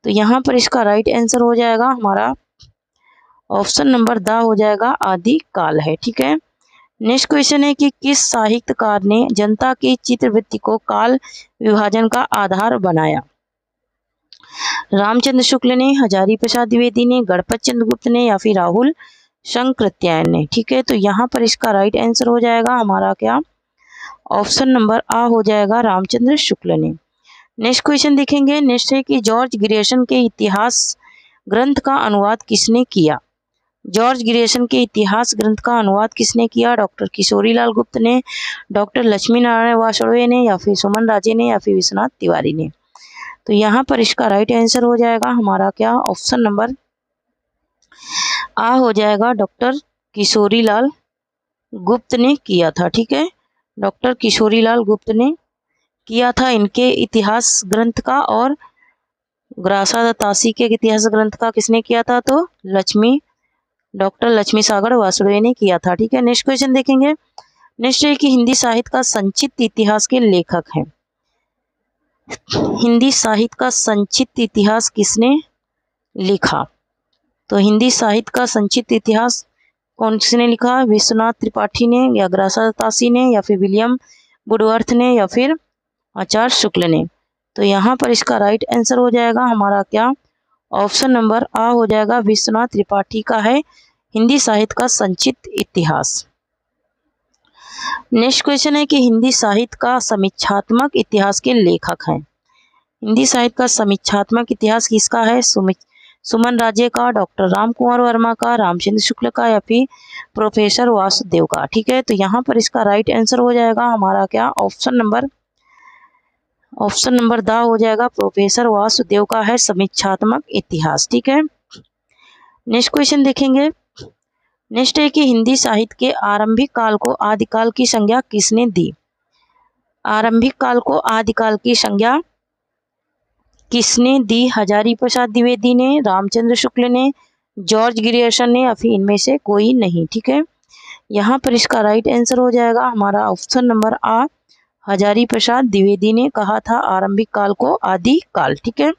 तो यहाँ पर इसका राइट आंसर हो जाएगा हमारा ऑप्शन नंबर द हो जाएगा आदि काल है। ठीक है, नेक्स्ट क्वेश्चन है कि किस साहित्यकार ने जनता की चित्रवृत्ति को काल विभाजन का आधार बनाया? रामचंद्र शुक्ल ने, हजारी प्रसाद द्विवेदी ने, गणपत चंद्र गुप्त ने या फिर राहुल शंकरत्यायन ने। ठीक है, तो यहाँ पर इसका राइट आंसर हो जाएगा हमारा क्या ऑप्शन नंबर आ हो जाएगा रामचंद्र शुक्ल ने। नेक्स्ट क्वेश्चन देखेंगे। नेक्स्ट है कि जॉर्ज ग्रियर्सन के इतिहास ग्रंथ का अनुवाद किसने किया? जॉर्ज ग्रियर्सन के इतिहास ग्रंथ का अनुवाद किसने किया? डॉक्टर किशोरीलाल गुप्त ने, डॉक्टर लक्ष्मी नारायण वार्ष्णेय ने या फिर सुमन राजे ने या फिर विश्वनाथ तिवारी ने। तो यहाँ पर इसका राइट आंसर हो जाएगा हमारा क्या ऑप्शन नंबर आ हो जाएगा डॉक्टर किशोरीलाल गुप्त ने किया था। ठीक है, डॉक्टर किशोरीलाल गुप्त ने किया था इनके इतिहास ग्रंथ का, और ग्रासा तासी के इतिहास ग्रंथ का किसने किया था? तो डॉक्टर लक्ष्मी सागर वार्ष्णेय ने किया था। ठीक है, नेक्स्ट क्वेश्चन देखेंगे। नेक्स्ट है कि हिंदी साहित्य का संक्षिप्त इतिहास के लेखक हैं। हिंदी साहित्य का संक्षिप्त इतिहास किसने लिखा? तो हिंदी साहित्य का संक्षिप्त इतिहास कौन किसने लिखा? विश्वनाथ त्रिपाठी ने या ग्रासा तासी ने या फिर विलियम वुडवर्थ ने या फिर आचार्य शुक्ल ने। तो यहाँ पर इसका राइट आंसर हो जाएगा हमारा क्या ऑप्शन नंबर आ हो जाएगा विश्वनाथ त्रिपाठी का है हिंदी साहित्य का संक्षिप्त इतिहास। नेक्स्ट क्वेश्चन है कि हिंदी साहित्य का समीक्षात्मक इतिहास के लेखक हैं। हिंदी साहित्य का समीक्षात्मक इतिहास किसका है? सुमन राजे का, डॉक्टर राम कुमार वर्मा का, रामचंद्र शुक्ल का या फिर प्रोफेसर वासुदेव का। ठीक है, तो यहाँ पर इसका राइट आंसर हो जाएगा हमारा क्या ऑप्शन नंबर द हो जाएगा प्रोफेसर वासुदेव का है समीक्षात्मक इतिहास। ठीक है, नेक्स्ट क्वेश्चन देखेंगे। नेक्स्ट है कि हिंदी साहित्य के आरंभिक काल को आदिकाल की संज्ञा किसने दी? आरंभिक काल को आदिकाल की संज्ञा किसने दी? हजारी प्रसाद द्विवेदी ने, रामचंद्र शुक्ल ने, जॉर्ज ग्रियर्सन ने या फिर इनमें से कोई नहीं। ठीक है, यहाँ पर इसका राइट आंसर हो जाएगा हमारा ऑप्शन नंबर आ हजारी प्रसाद द्विवेदी ने कहा था आरंभिक काल को आदिकाल। ठीक है,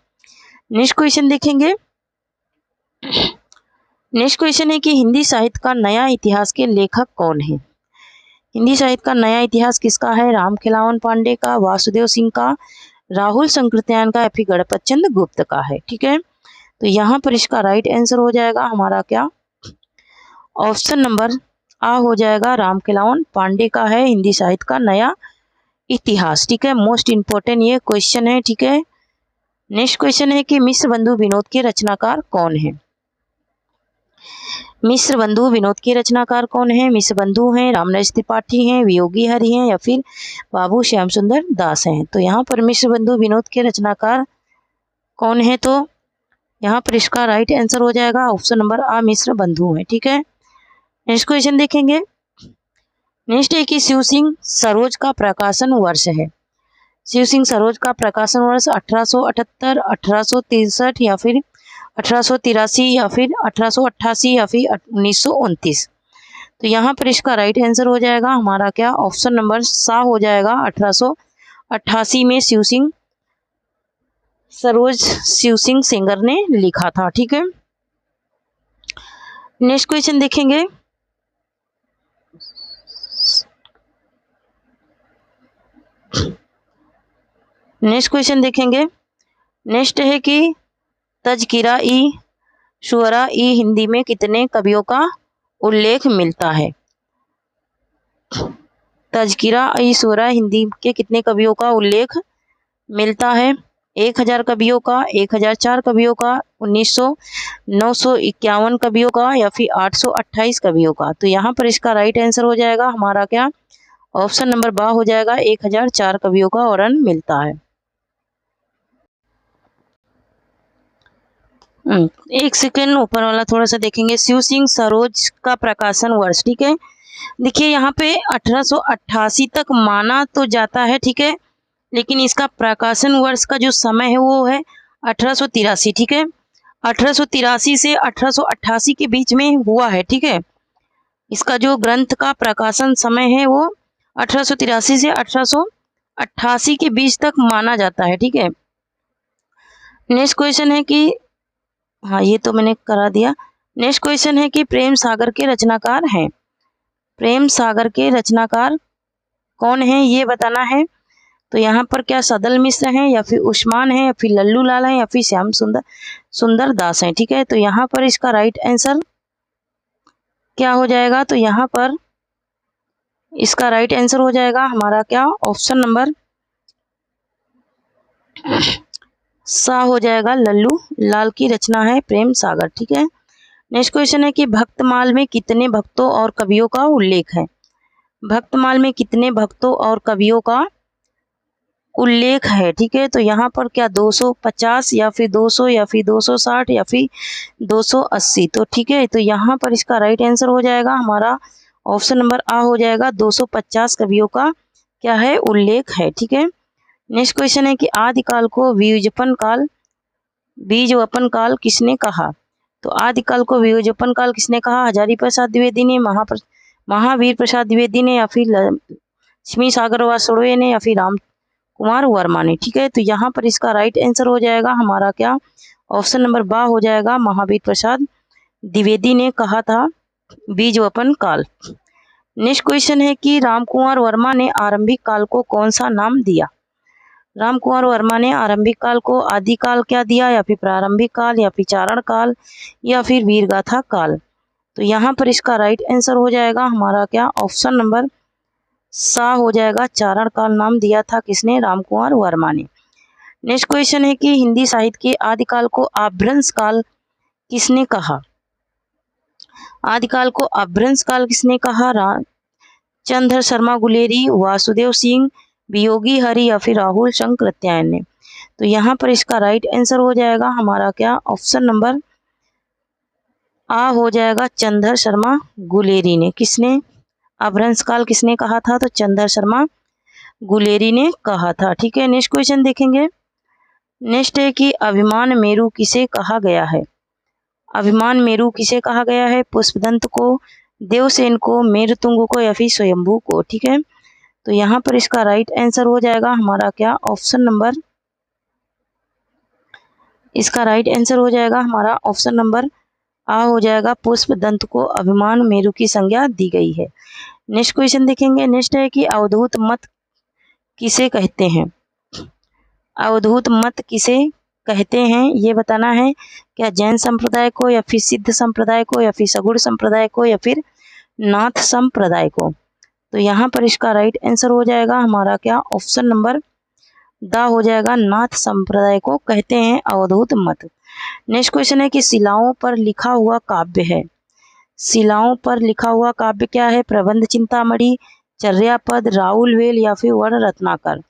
नेक्स्ट क्वेश्चन देखेंगे। नेक्स्ट क्वेश्चन है कि हिंदी साहित्य का नया इतिहास के लेखक कौन है? हिंदी साहित्य का नया इतिहास किसका है? रामखेलावन पांडे का, वासुदेव सिंह का, राहुल शंकरत्यायन का या फिर गणपत चंद्र गुप्त का है। ठीक है, तो यहाँ पर इसका राइट आंसर हो जाएगा हमारा क्या ऑप्शन नंबर आ हो जाएगा रामखेलावन पांडे का है हिंदी साहित्य का नया इतिहास। ठीक है, मोस्ट इंपोर्टेंट ये क्वेश्चन है। ठीक है, नेक्स्ट क्वेश्चन है कि मिश्र बंधु विनोद के रचनाकार कौन है? मिश्र बंधु विनोद के रचनाकार कौन है? मिश्र बंधु हैं रामनरेश त्रिपाठी हैं, वियोगी हरि हैं या फिर बाबू श्याम सुंदर दास हैं। तो यहाँ पर मिश्र बंधु विनोद के रचनाकार कौन है? तो यहाँ पर इसका राइट आंसर हो जाएगा ऑप्शन नंबर आ मिश्र बंधु है। ठीक है, नेक्स्ट क्वेश्चन देखेंगे। नेक्स्ट है कि शिव सिंह सरोज का प्रकाशन वर्ष है। शिव सिंह सरोज का प्रकाशन वर्ष 1878, 1863 या फिर 1883 या फिर 1888 या फिर 1929। तो यहाँ पर इसका राइट आंसर हो जाएगा हमारा क्या ऑप्शन नंबर सा हो जाएगा 1888 में शिव सिंह सेंगर ने लिखा था। ठीक है, नेक्स्ट क्वेश्चन देखेंगे। नेक्स्ट क्वेश्चन देखेंगे। नेक्स्ट है कि तज़किरा ई शुअरा ई हिंदी में कितने कवियों का उल्लेख मिलता है? तज़किरा ई शुअरा हिंदी के कितने कवियों का उल्लेख मिलता है? 1000 कवियों का, 1004 कवियों का, 951 कवियों का या फिर 828 कवियों का। तो यहाँ पर इसका राइट आंसर हो जाएगा हमारा क्या ऑप्शन नंबर बा हो जाएगा 1004 कवियों का वर्णन मिलता है। एक सेकेंड ऊपर वाला थोड़ा सा देखेंगे। शिव सिंह सरोज का प्रकाशन वर्ष। ठीक है, देखिए यहाँ पे 1888 तक माना तो जाता है। ठीक है, लेकिन इसका प्रकाशन वर्ष का जो समय है वो है 1883। ठीक है, 1883 से 1888 के बीच में हुआ है। ठीक है, इसका जो ग्रंथ का प्रकाशन समय है वो 1883 से 88 के बीच तक माना जाता है। ठीक है, नेक्स्ट क्वेश्चन है कि, हाँ ये तो मैंने करा दिया। नेक्स्ट क्वेश्चन है कि प्रेम सागर के रचनाकार हैं। प्रेम सागर के रचनाकार कौन है ये बताना है। तो यहाँ पर क्या सदल मिश्र हैं, या फिर उस्मान है, या फिर लल्लू लाल है, या फिर श्याम सुंदर दास हैं। ठीक है, तो यहाँ पर इसका राइट आंसर क्या हो जाएगा। तो यहाँ पर इसका राइट आंसर हो जाएगा हमारा क्या, ऑप्शन नंबर सा हो जाएगा, लल्लू लाल की रचना है प्रेम सागर। ठीक है, नेक्स्ट क्वेश्चन है कि भक्तमाल में कितने भक्तों और कवियों का उल्लेख है। भक्तमाल में कितने भक्तों और कवियों का उल्लेख है। ठीक है, तो यहाँ पर क्या 250 या फिर 200 या फिर 260 या फिर 280। तो ठीक है, तो यहाँ पर इसका राइट आंसर हो जाएगा हमारा ऑप्शन नंबर आ हो जाएगा, 250 कवियों का क्या है, उल्लेख है। ठीक है, नेक्स्ट क्वेश्चन है कि आदिकाल को बीजवपन काल किसने कहा। तो आदिकाल को बीजवपन काल किसने कहा। हजारी प्रसाद द्विवेदी ने, महावीर प्रसाद द्विवेदी ने, या फिर लक्ष्मी सागर वासुदेव ने, या फिर राम कुमार वर्मा ने। ठीक है, तो यहाँ पर इसका राइट आंसर हो जाएगा हमारा क्या, ऑप्शन नंबर बा हो जाएगा, महावीर प्रसाद द्विवेदी ने कहा था बीजवपन काल। नेक्स्ट क्वेश्चन है कि रामकुमार वर्मा ने आरंभिक काल को कौन सा नाम दिया। रामकुमार वर्मा ने आरंभिक काल को आदिकाल क्या दिया, या फिर प्रारंभिक काल, या फिर चारण काल, या फिर वीरगाथा काल। तो यहाँ पर इसका राइट आंसर हो जाएगा हमारा क्या, ऑप्शन नंबर सा हो जाएगा, चारण काल नाम दिया था किसने, रामकुमार वर्मा ने। नेक्स्ट क्वेश्चन है कि हिंदी साहित्य के आदिकाल को अपभ्रंश काल किसने कहा। आदिकाल को अपभ्रंश काल किसने कहा। चंद्र शर्मा गुलेरी, वासुदेव सिंह, वियोगी हरि, या फिर राहुल शंकरत्यायन ने। तो यहाँ पर इसका राइट आंसर हो जाएगा हमारा क्या, ऑप्शन नंबर आ हो जाएगा, चंद्र शर्मा गुलेरी ने। किसने अपभ्रंश काल किसने कहा था, तो चंद्र शर्मा गुलेरी ने कहा था। ठीक है, नेक्स्ट क्वेश्चन देखेंगे। नेक्स्ट है कि अभिमान मेरु किसे कहा गया है। अभिमान मेरु किसे कहा गया है। पुष्पदंत को, देवसेन को, मेरुतुंग को, या फिर स्वयंभू को। ठीक है, तो यहाँ पर इसका राइट आंसर हो जाएगा हमारा क्या, ऑप्शन नंबर, इसका राइट आंसर हो जाएगा हमारा ऑप्शन नंबर आ हो जाएगा, पुष्पदंत को अभिमान मेरु की संज्ञा दी गई है। नेक्स्ट क्वेश्चन देखेंगे। नेक्स्ट है कि अवधूत मत किसे कहते हैं। अवधूत मत किसे कहते हैं ये बताना है। क्या जैन संप्रदाय को, या फिर सिद्ध संप्रदाय को, या फिर सगुण संप्रदाय को, या फिर नाथ संप्रदाय को। तो यहाँ पर इसका राइट आंसर हो जाएगा हमारा क्या, ऑप्शन नंबर दा हो जाएगा, नाथ संप्रदाय को कहते हैं अवधूत मत। नेक्स्ट क्वेश्चन है कि शिलाओं पर लिखा हुआ काव्य है। शिलाओं पर लिखा हुआ काव्य क्या है। प्रबंध चिंतामणि, चर्यापद, राहुल वेल, या फिर वर्ण रत्नाकर।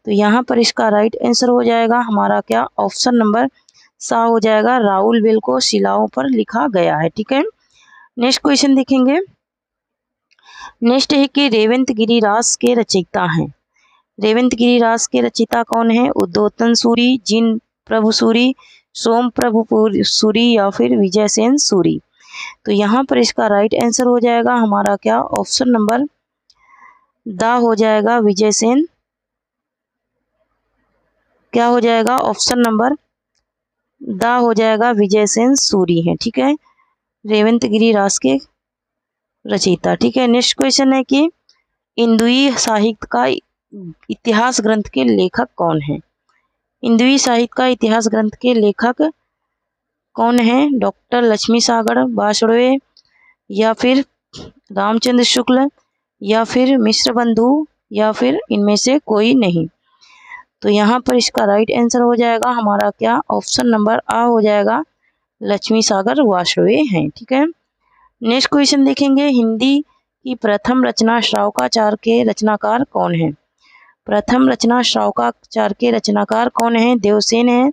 तो यहाँ पर इसका राइट आंसर हो जाएगा हमारा क्या, ऑप्शन नंबर सा हो जाएगा, राहुल वेल को शिलाओं पर लिखा गया है। ठीक है, नेक्स्ट क्वेश्चन देखेंगे। नेक्स्ट है कि रेवंत गिरिरास के रचयिता हैं। रेवंत गिरिरास के रचयिता कौन है। उद्योतन सूरी, जिन प्रभु सूरी, सोम प्रभु सूरी, या फिर विजयसेन सूरी। तो यहाँ पर इसका राइट आंसर हो जाएगा हमारा क्या, ऑप्शन नंबर दा हो जाएगा, विजयसेन, क्या हो जाएगा, ऑप्शन नंबर दा हो जाएगा, विजयसेन सूरी है। ठीक है, रेवंत गिरिरास के रचयिता। ठीक है, नेक्स्ट क्वेश्चन है कि हिंदुई साहित्य का इतिहास ग्रंथ के लेखक कौन है। हिंदुई साहित्य का इतिहास ग्रंथ के लेखक कौन है। डॉक्टर लक्ष्मी सागर वासुदेव, या फिर रामचंद्र शुक्ल, या फिर मिश्र बंधु, या फिर इनमें से कोई नहीं। तो यहाँ पर इसका राइट आंसर हो जाएगा हमारा क्या, ऑप्शन नंबर आ हो जाएगा, लक्ष्मी सागर वासुदेव हैं। ठीक है, नेक्स्ट क्वेश्चन देखेंगे। हिंदी की प्रथम रचना श्रावकाचार के रचनाकार कौन है। प्रथम रचना श्रावकाचार के रचनाकार कौन है। देवसेन है,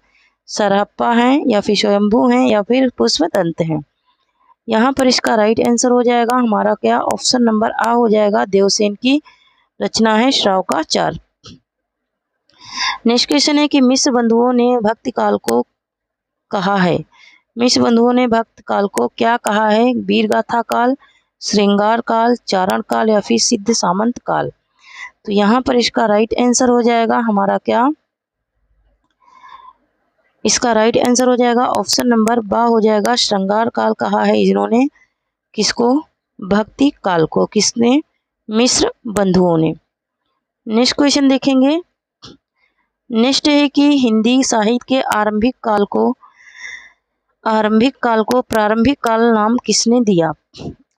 सरहप्पा हैं, या फिर स्वयंभू हैं, या फिर पुष्पदंत हैं। यहाँ पर इसका राइट आंसर हो जाएगा हमारा क्या, ऑप्शन नंबर आ हो जाएगा, देवसेन की रचना है श्रावकाचार। नेक्स्ट क्वेश्चन है कि मिश्र बंधुओं ने भक्ति काल को कहा है। मिश्र बंधुओं ने भक्त काल को क्या कहा है। वीरगाथा काल, श्रृंगार काल, चारण काल, या फिर सिद्ध सामंत काल। तो यहाँ पर इसका राइट आंसर हो जाएगा हमारा क्या, इसका राइट आंसर हो जाएगा ऑप्शन नंबर बा हो जाएगा। श्रृंगार काल कहा है इन्होंने किसको, भक्ति काल को। किसने, मिश्र बंधुओं ने। नेक्स्ट क्वेश्चन देखेंगे। नेक्स्ट है कि हिंदी साहित्य के आरंभिक काल को प्रारंभिक काल नाम किसने दिया।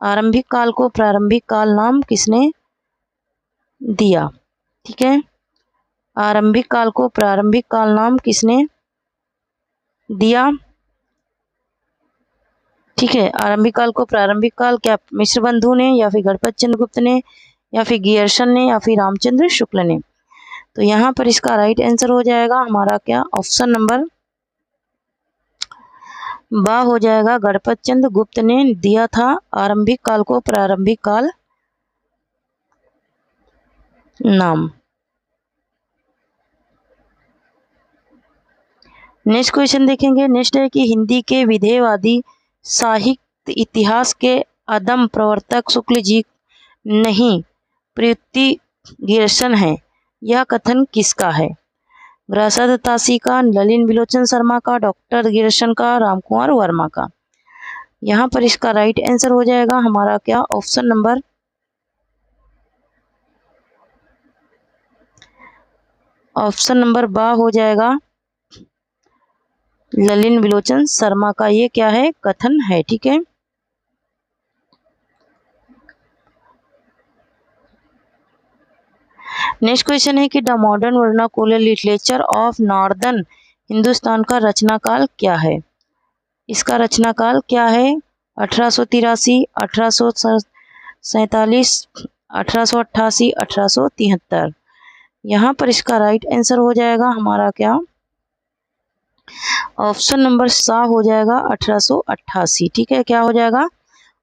आरंभिक काल को प्रारंभिक काल नाम किसने दिया। ठीक है, आरंभिक काल को प्रारंभिक काल नाम किसने दिया। ठीक है, आरंभिक काल को प्रारंभिक काल क्या मिश्र बंधु ने, या फिर गणपत चंद्र गुप्त ने, या फिर गियर्सन ने, या फिर रामचंद्र शुक्ल ने। तो यहाँ पर इसका राइट आंसर हो जाएगा हमारा क्या, ऑप्शन नंबर बा हो जाएगा। गणपत चंद्र गुप्त ने दिया था आरंभिक काल को प्रारंभिक काल नाम। नेक्स्ट क्वेश्चन देखेंगे। नेक्स्ट है कि हिंदी के विधेयवादी साहित्य इतिहास के अदम प्रवर्तक शुक्ल जी नहीं प्रयुक्ति गियर्सन है, यह कथन किसका है। ग्रासा दत्तासी का, ललिन विलोचन शर्मा का, डॉक्टर गियर्सन का, रामकुमार वर्मा का। यहाँ पर इसका राइट आंसर हो जाएगा हमारा क्या, ऑप्शन नंबर बा हो जाएगा। ललिन विलोचन शर्मा का ये क्या है, कथन है। ठीक है, नेक्स्ट क्वेश्चन है कि the modern vernacular literature of northern Hindustan का रचनाकाल क्या है। इसका रचनाकाल क्या है, 1883, 1847, 1888, 1873। यहाँ पर इसका राइट आंसर हो जाएगा हमारा क्या, ऑप्शन नंबर सा हो जाएगा 1888। ठीक है, क्या हो जाएगा,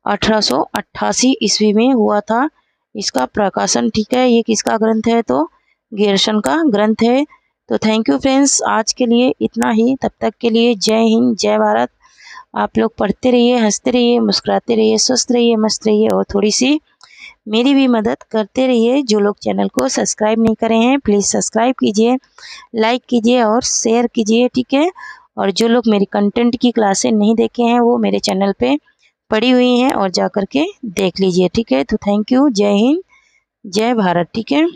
1888 ईस्वी में हुआ था इसका प्रकाशन। ठीक है, ये किसका ग्रंथ है, तो गियर्सन का ग्रंथ है। तो थैंक यू फ्रेंड्स, आज के लिए इतना ही। तब तक के लिए जय हिंद, जय भारत। आप लोग पढ़ते रहिए, हंसते रहिए, मुस्कुराते रहिए, स्वस्थ रहिए, मस्त रहिए, और थोड़ी सी मेरी भी मदद करते रहिए। जो लोग चैनल को सब्सक्राइब नहीं करे हैं प्लीज़ सब्सक्राइब कीजिए, लाइक कीजिए और शेयर कीजिए। ठीक है, और जो लोग मेरी कंटेंट की क्लासें नहीं देखे हैं वो मेरे चैनल पे पड़ी हुई हैं और जा कर के देख लीजिए। ठीक है, तो थैंक यू, जय हिंद, जय भारत। ठीक है।